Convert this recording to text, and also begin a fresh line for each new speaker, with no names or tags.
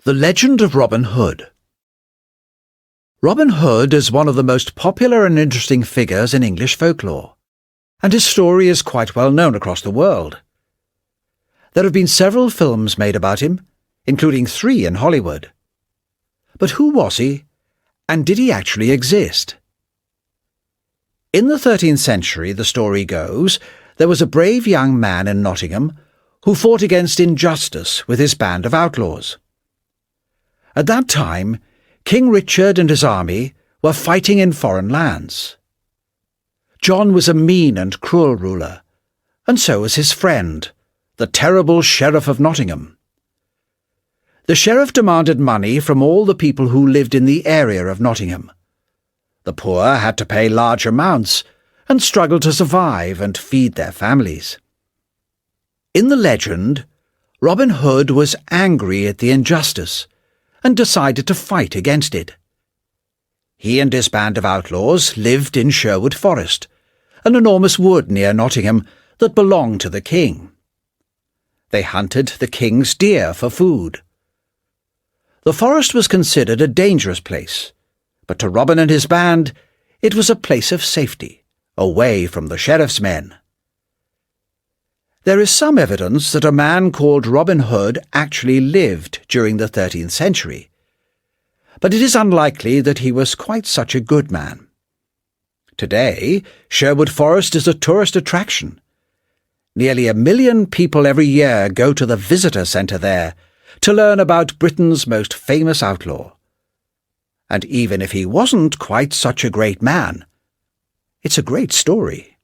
The Legend of Robin Hood. Robin Hood is one of the most popular and interesting figures in English folklore, and his story is quite well known across the world. There have been several films made about him, including 3 in Hollywood. But who was he, and did he actually exist? In the 13th century, the story goes, there was a brave young man in Nottingham who fought against injustice with his band of outlaws. At that time, King Richard and his army were fighting in foreign lands. John was a mean and cruel ruler, and so was his friend, the terrible Sheriff of Nottingham. The sheriff demanded money from all the people who lived in the area of Nottingham. The poor had to pay large amounts and struggled to survive and feed their families. In the legend, Robin Hood was angry at the injustice and decided to fight against it. He and his band of outlaws lived in Sherwood Forest, an enormous wood near Nottingham that belonged to the king. They hunted the king's deer for food. The forest was considered a dangerous place, but to Robin and his band it was a place of safety, away from the sheriff's men. There is some evidence that a man called Robin Hood actually lived during the 13th century, but it is unlikely that he was quite such a good man. Today, Sherwood Forest is a tourist attraction. Nearly 1 million people every year go to the visitor centre there to learn about Britain's most famous outlaw. And even if he wasn't quite such a great man, it's a great story.